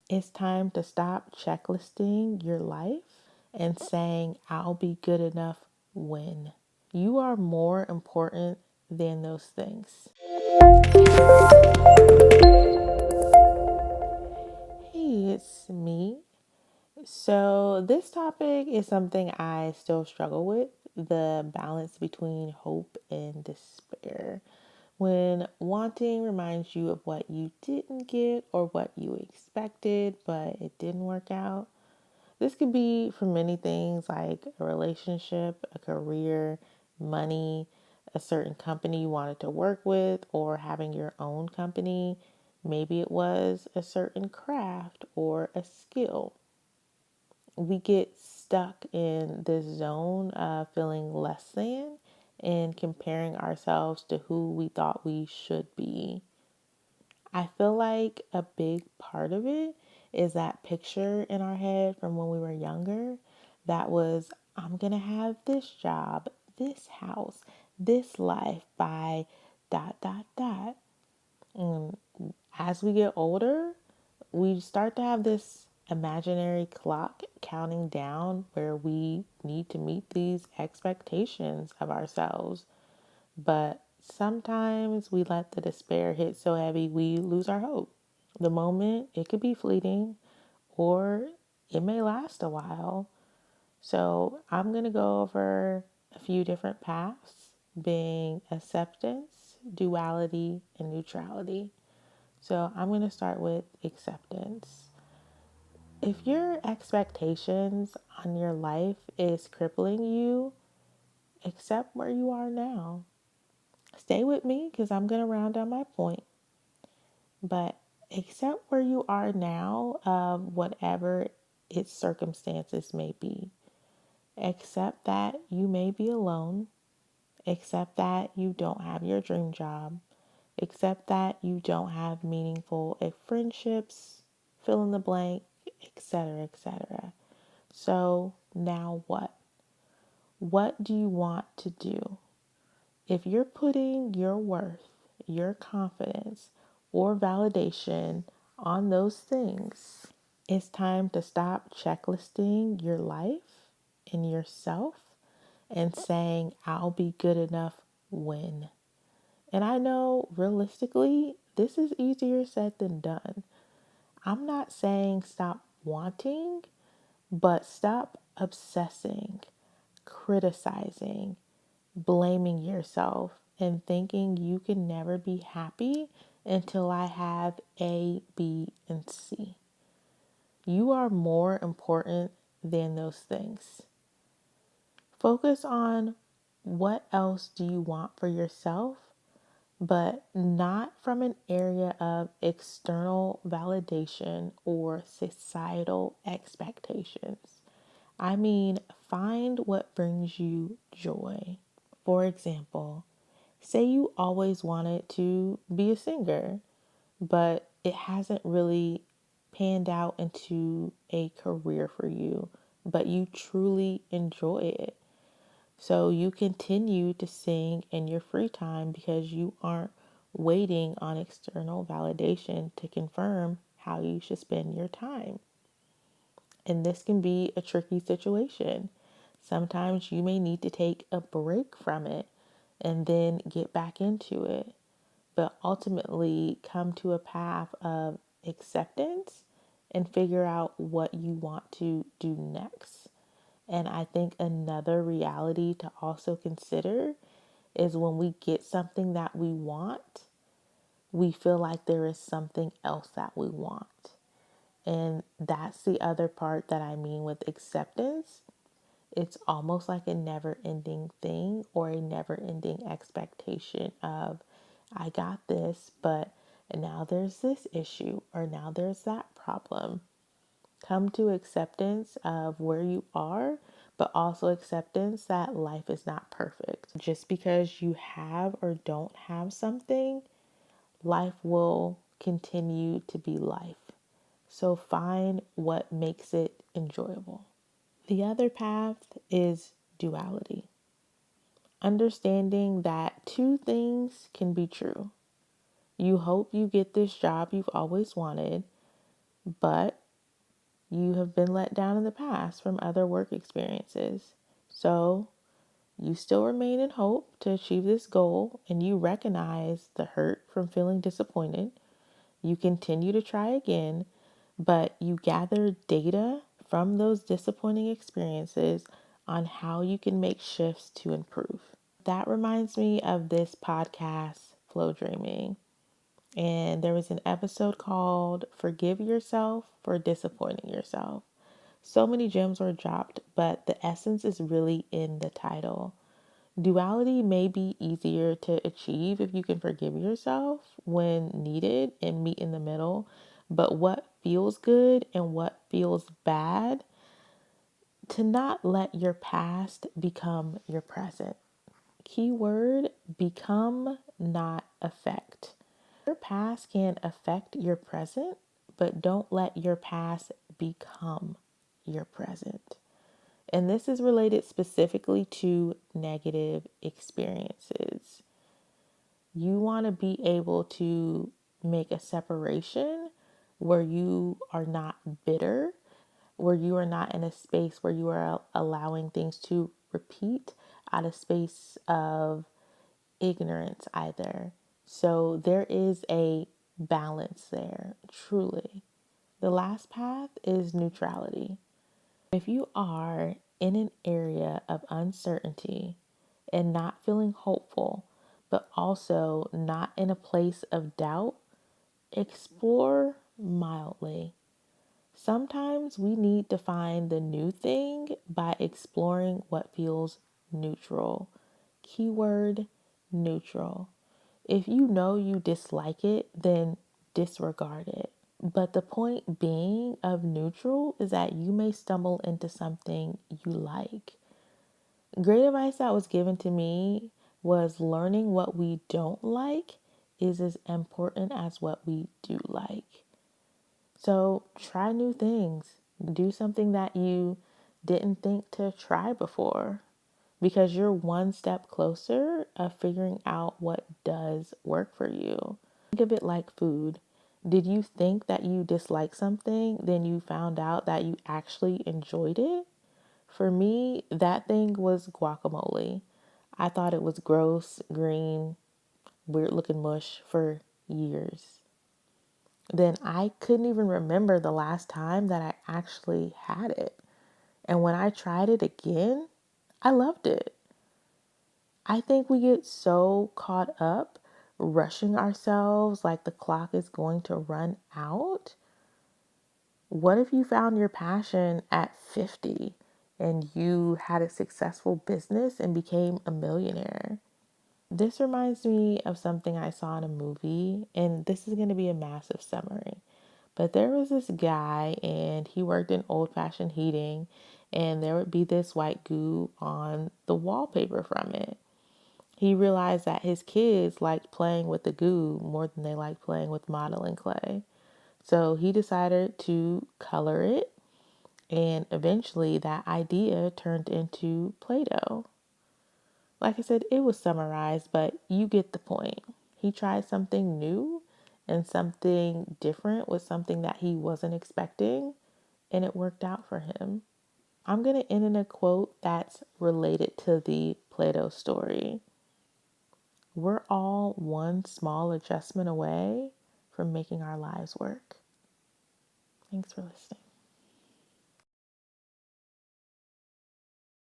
It's time to stop checklisting your life and saying, I'll be good enough when. You are more important than those things. Hey, it's me. So, this topic is something I still struggle with, the balance between hope and despair. When wanting reminds you of what you didn't get or what you expected, but it didn't work out. This could be for many things like a relationship, a career, money, a certain company you wanted to work with, or having your own company. Maybe it was a certain craft or a skill. We get stuck in this zone of feeling less than and comparing ourselves to who we thought we should be. I feel like a big part of it is that picture in our head from when we were younger that was, I'm going to have this job, this house, this life by dot, dot, dot. And as we get older, we start to have this imaginary clock counting down where we need to meet these expectations of ourselves. But sometimes we let the despair hit so heavy we lose our hope. The moment, it could be fleeting or it may last a while. So I'm going to go over a few different paths, being acceptance, duality, and neutrality. So I'm going to start with acceptance. If your expectations on your life is crippling you, accept where you are now. Stay with me because I'm going to round down my point. But accept where you are now of whatever its circumstances may be. Accept that you may be alone. Accept that you don't have your dream job. Accept that you don't have meaningful friendships, fill in the blank, etc., etc. So now what? What do you want to do? If you're putting your worth, your confidence, or validation on those things, it's time to stop checklisting your life and yourself and saying, I'll be good enough when. And I know realistically, this is easier said than done. I'm not saying stop wanting, but stop obsessing, criticizing, blaming yourself, and thinking you can never be happy until I have A, B, and C. You are more important than those things. Focus on what else do you want for yourself, but not from an area of external validation or societal expectations. I mean, find what brings you joy. For example, say you always wanted to be a singer, but it hasn't really panned out into a career for you, but you truly enjoy it. So you continue to sing in your free time because you aren't waiting on external validation to confirm how you should spend your time. And this can be a tricky situation. Sometimes you may need to take a break from it and then get back into it, but ultimately come to a path of acceptance and figure out what you want to do next. And I think another reality to also consider is when we get something that we want, we feel like there is something else that we want. And that's the other part that I mean with acceptance. It's almost like a never ending thing or a never ending expectation of, I got this, but now there's this issue or now there's that problem. Come to acceptance of where you are, but also acceptance that life is not perfect. Just because you have or don't have something, life will continue to be life. So find what makes it enjoyable. The other path is duality. Understanding that two things can be true. You hope you get this job you've always wanted, but you have been let down in the past from other work experiences. So you still remain in hope to achieve this goal, and you recognize the hurt from feeling disappointed. You continue to try again, but you gather data from those disappointing experiences on how you can make shifts to improve. That reminds me of this podcast, Flow Dreaming. And there was an episode called Forgive Yourself for Disappointing Yourself. So many gems were dropped, but the essence is really in the title. Duality may be easier to achieve if you can forgive yourself when needed and meet in the middle, but what feels good and what feels bad, to not let your past become your present. Keyword: become, not affect. Your past can affect your present, but don't let your past become your present. And this is related specifically to negative experiences. You want to be able to make a separation where you are not bitter, where you are not in a space where you are allowing things to repeat out of space of ignorance either. So there is a balance there, truly. The last path is neutrality. If you are in an area of uncertainty and not feeling hopeful, but also not in a place of doubt, explore mildly. Sometimes we need to find the new thing by exploring what feels neutral. Keyword: neutral. If you know you dislike it, then disregard it. But the point being of neutral is that you may stumble into something you like. Great advice that was given to me was learning what we don't like is as important as what we do like. So try new things. Do something that you didn't think to try before, because you're one step closer of figuring out what does work for you. Think of it like food. Did you think that you disliked something, then you found out that you actually enjoyed it? For me, that thing was guacamole. I thought it was gross, green, weird looking mush for years. Then I couldn't even remember the last time that I actually had it. And when I tried it again, I loved it. I think we get so caught up rushing ourselves like the clock is going to run out. What if you found your passion at 50 and you had a successful business and became a millionaire? This reminds me of something I saw in a movie, and this is going to be a massive summary. But there was this guy, and he worked in old-fashioned heating, and there would be this white goo on the wallpaper from it. He realized that his kids liked playing with the goo more than they liked playing with modeling clay. So he decided to color it, and eventually that idea turned into Play-Doh. Like I said, it was summarized, but you get the point. He tried something new and something different with something that he wasn't expecting, and it worked out for him. I'm going to end in a quote that's related to the Play-Doh story. We're all one small adjustment away from making our lives work. Thanks for listening.